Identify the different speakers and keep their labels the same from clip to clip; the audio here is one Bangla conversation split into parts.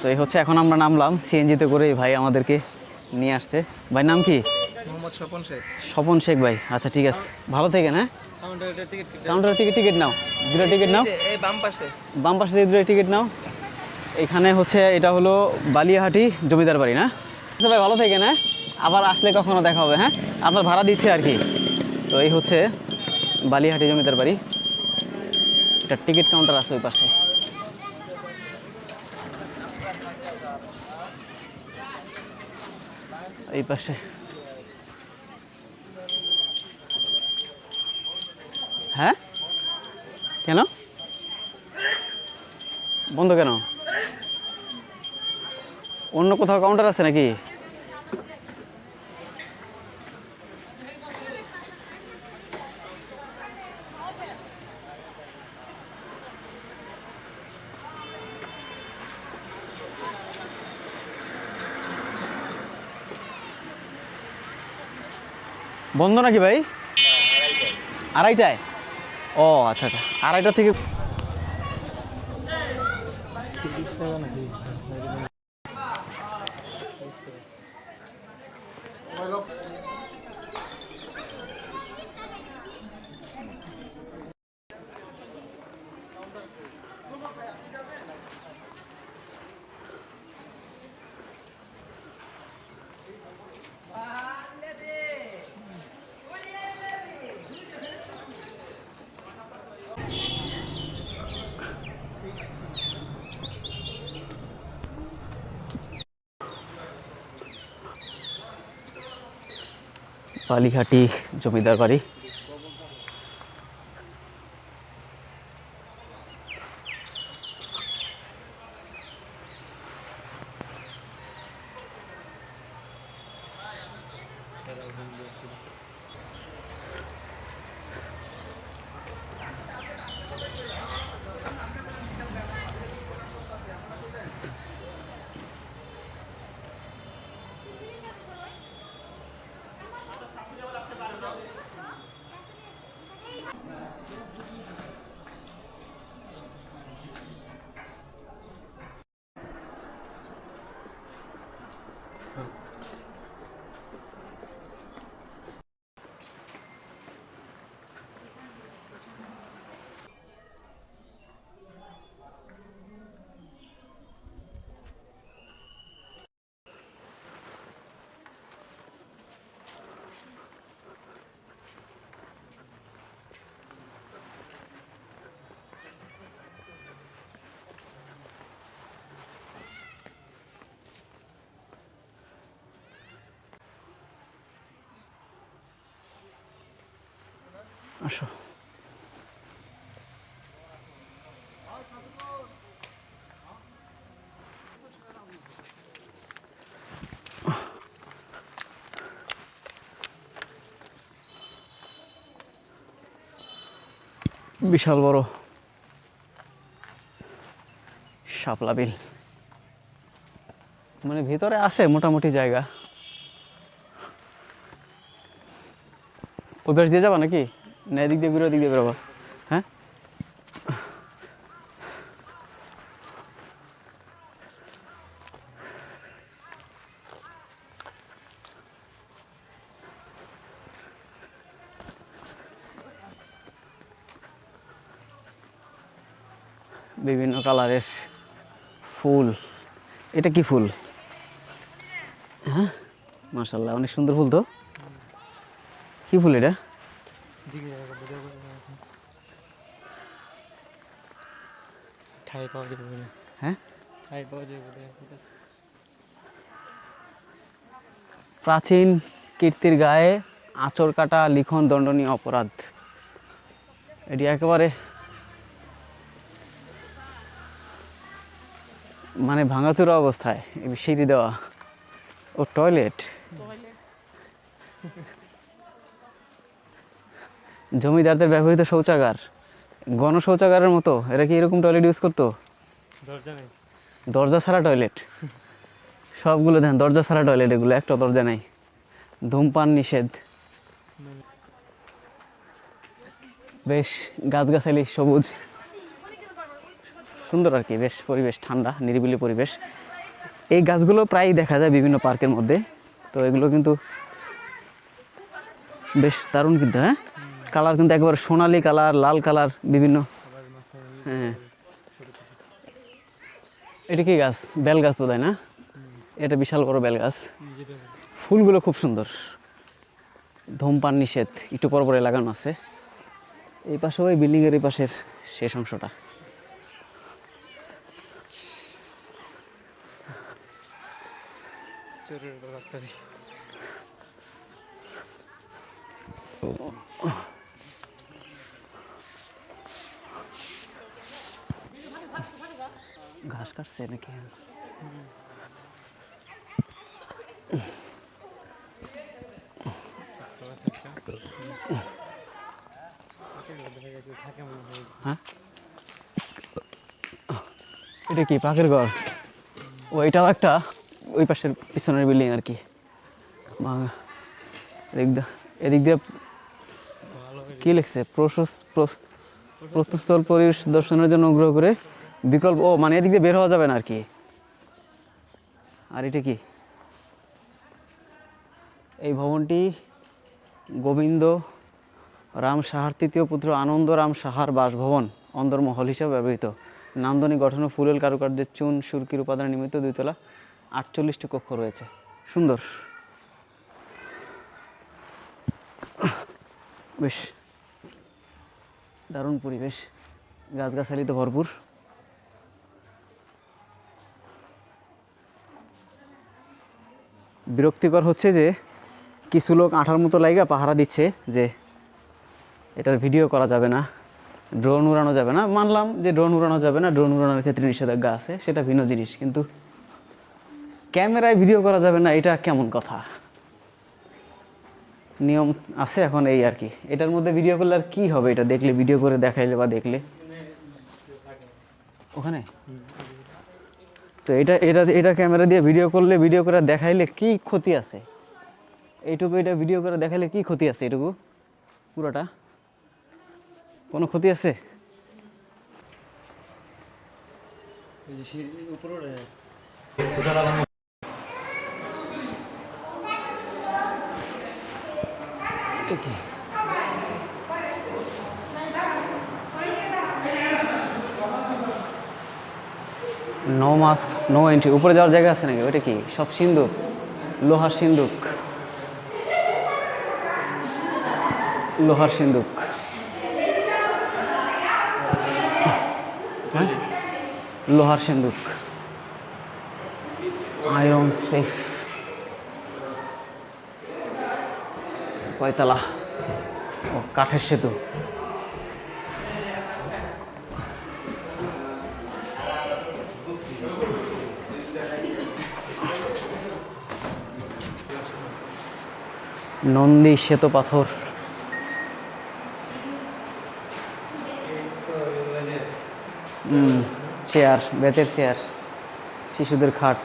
Speaker 1: তো এই হচ্ছে এখন আমরা নামলাম সিএনজিতে করে, ভাই আমাদেরকে নিয়ে আসছে। ভাই নাম কি?
Speaker 2: মোহাম্মদ স্বপন শেখ।
Speaker 1: স্বপন শেখ ভাই, আচ্ছা ঠিক আছে, ভালো থেকেন। হ্যাঁ, কাউন্টার থেকে টিকিট নাও, দুটো টিকিট নাও,
Speaker 2: এই
Speaker 1: বাম পাশে থেকে দুটো টিকিট নাও। এখানে হচ্ছে এটা হলো বালিয়াহাটি জমিদার বাড়ি না? আচ্ছা ভাই ভালো থেকেন। হ্যাঁ, আবার আসলে কখনো দেখা হবে। হ্যাঁ, আপনার ভাড়া দিচ্ছে আর কি। তো এই হচ্ছে বালিয়াহাটি জমিদার বাড়ি, এটা টিকিট কাউন্টার আছে ওই পাশে। এই পাশে। হ্যাঁ, কেন বন্ধ কেন? অন্য কোথাও কাউন্টার আছে নাকি? বন্ধ নাকি ভাই? আড়াইটায়? ও আচ্ছা আচ্ছা, আড়াইটা থেকে। বালিঘাটি জমিদার বাড়ি। আসো। বিশাল বড় শাপলা বিল, মানে ভিতরে আছে মোটামুটি জায়গা। ওই পাশ দিয়ে যাবা নাকি, না এদিক দিয়ে ঘুরে ওদিক দিয়ে বেরোবা? হ্যাঁ, বিভিন্ন কালারের ফুল। এটা কি ফুল? হ্যাঁ, মাশাআল্লাহ, অনেক সুন্দর ফুল তো। কি ফুল এটা?
Speaker 2: ঠাই পাওয়া যাবে বলে।
Speaker 1: হ্যাঁ,
Speaker 2: ঠাই পাওয়া যাবে বলে।
Speaker 1: প্রাচীন কীর্তির গায়ে আঁচড় কাটা লিখন দণ্ডনীয় অপরাধ। এটি একেবারে মানে ভাঙাচোরা অবস্থায়, সিঁড়ি দেওয়া। ও টয়লেট, জমিদারদের ব্যবহৃত শৌচাগার, গণ শৌচাগারের মতো। এরা কি এরকম টয়লেট ইউজ করতো?
Speaker 2: দরজা নেই,
Speaker 1: দরজা ছাড়া টয়লেট, সবগুলো দেন দরজা ছাড়া টয়লেট, এগুলো একটা দরজা নেই। ধূমপান নিষেধ। বেশ গাছগাছালি, সবুজ, সুন্দর আর কি, বেশ পরিবেশ ঠান্ডা, নিরিবিলি পরিবেশ। এই গাছগুলো প্রায়ই দেখা যায় বিভিন্ন পার্কের মধ্যে। তো এগুলো কিন্তু বেশ দারুণ কিন্তু, হ্যাঁ কালার কিন্তু একেবারে সোনালি কালার, লাল কালার বিভিন্ন। হ্যাঁ এটা কি গাছ? বেল গাছ বোধ হয় না? এটা বিশাল বড় বেল গাছ। ফুলগুলো খুব সুন্দর, ধূমপান নিষেধ, একটু পর পরে লাগানো আছে। এই পাশে ওই বিল্ডিংয়ের এই পাশের শেষ অংশটা।
Speaker 2: চোরের ডাক্তারি।
Speaker 1: ঘাস কাটছে নাকি? হ্যাঁ এটা কি পাখির ঘর? ওইটাও একটা, ওই পাশের পিছনের বিল্ডিং আর কি ভাঙা। এদিক দিয়ে কি লিখছে? প্রত্নস্থল পরিদর্শনের জন্য অনুগ্রহ করে বিকল্প, ও মানে এদিক দিয়ে বের হওয়া যাবে না আর কি। আর এটা কি? এই ভবনটি গোবিন্দ রাম সাহার তৃতীয় পুত্র আনন্দ রাম সাহার বাসভবন অন্দরমহল হিসেবে ব্যবহৃত। নান্দনিক গঠন ও ফুলেল কারুকার্যের চুন সুরকির উপাদান নির্মিত 2 তলা 48টি কক্ষ রয়েছে। সুন্দর, বেশ দারুণ পরিবেশ, গাছগাছালিতে ভরপুর। বিরক্তিকর হচ্ছে যে কিছু লোক আঠার মতো লাইগা পাহারা দিচ্ছে যে এটার ভিডিও করা যাবে না, ড্রোন উড়ানো যাবে না। মানলাম যে ড্রোন উড়ানো যাবে না, ড্রোন উড়ানোর ক্ষেত্রে নিষেধাজ্ঞা আছে, সেটা ভিন্ন জিনিস। কিন্তু ক্যামেরায় ভিডিও করা যাবে না, এটা কেমন কথা? নিয়ম আছে এখন এই আর কি। এটার মধ্যে ভিডিও করলে আর কি হবে? এটা দেখলে, ভিডিও করে দেখাইলে বা দেখলে ওখানে তো এটা এটা এটা ক্যামেরা দিয়ে ভিডিও করলে, ভিডিও করে দেখাইলে কি ক্ষতি আছে? এইটুকু এটা ভিডিও করে দেখাইলে কি ক্ষতি আছে? এটুকু পুরোটা কোনো ক্ষতি আছে? এটা কি? No mask no entry. উপরে যাওয়ার জায়গা আছে নাকি? ওইটা কি সব সিন্দুক, লোহার সিন্দুক, লোহার সিন্দুক। হ্যাঁ লোহার সিন্দুক, আয়রন সেফ। কয়তলা? ও কাঠের সেতু। নন্দী শ্বেত পাথর। চেয়ার, বেতের চেয়ার, শিশুদের খাট।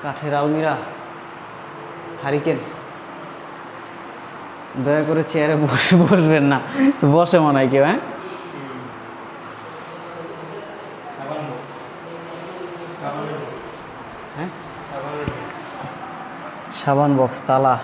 Speaker 1: কাঠের আলমিরা, হারিকেন। দয়া করে চেয়ারে বসবেন না, বসে মনে হয় কেউ। হ্যাঁ হ্যাঁ সাবান বক্স, তালা,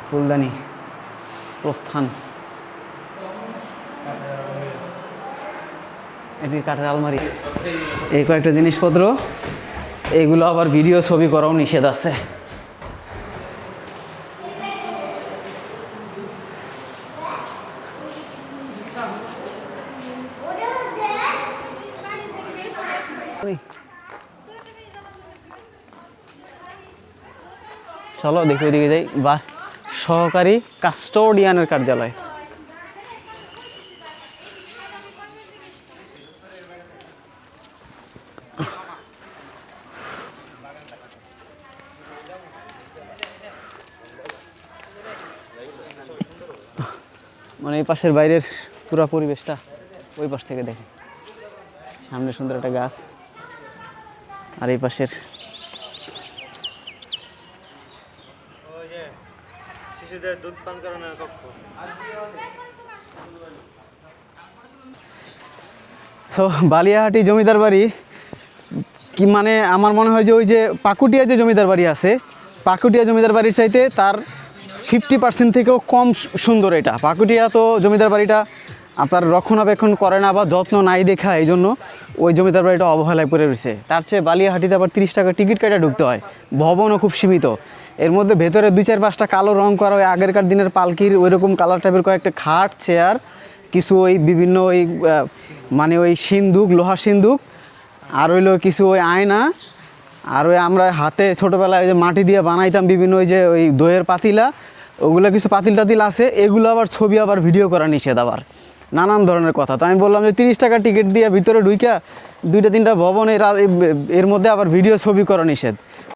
Speaker 1: ফুলদানি, প্রস্থান। এটি কাঠের আলমারি। এই কয়েকটা জিনিসপত্র, এইগুলো আবার ভিডিও ছবি করাও নিষেধ আছে। চলো দেখি ওইদিকে যাই। বা সহকারী কাস্টোডিয়ানের কার্যালয়। মানে এই পাশের বাইরের পুরো পরিবেশটা ওই পাশ থেকে দেখে। সামনে সুন্দর একটা গাছ, আর এই পাশের
Speaker 2: শিশুদের দুধ পান করানোর কক্ষ।
Speaker 1: তো বালিয়াহাটি জমিদার বাড়ি কি মানে আমার মনে হয় যে ওই যে পাকুটিয়া যে জমিদার বাড়ি আছে, পাকুটিয়া জমিদার বাড়ির চাইতে তার 50% থেকেও কম সুন্দর এটা। পাকুটিয়া তো জমিদার বাড়িটা আপনার রক্ষণাবেক্ষণ করে না বা যত্ন নাই দেখা, এই জন্য ওই জমিদার বাড়িটা অবহেলায় পড়ে রয়েছে। তার চেয়ে বালিয়াহাটিতে আবার 30 টাকা টিকিট কেটে ঢুকতে হয়, ভবনও খুব সীমিত। এর মধ্যে ভেতরে 2-4-5টা কালো রং করা ওই আগেরকার দিনের পালকির ওইরকম কালার টাইপের কয়েকটা খাট, চেয়ার, কিছু ওই বিভিন্ন ওই মানে ওই সিন্দুক, লোহা সিন্দুক, আর হইলো কিছু ওই আয়না, আর ওই আমরা হাতে ছোটোবেলায় ওই যে মাটি দিয়ে বানাইতাম বিভিন্ন ওই যে ওই দইয়ের পাতিলা, ওগুলো কিছু পাতিল টাতিল আছে, এগুলো আবার ছবি আবার ভিডিও করা নিষেধ, আবার নানান ধরনের কথা। তো আমি বললাম যে 30 টাকা টিকিট দিয়ে ভিতরে ঢুইকা 2-3টা ভবন এর মধ্যে আবার ভিডিও ছবি করা নিষেধ।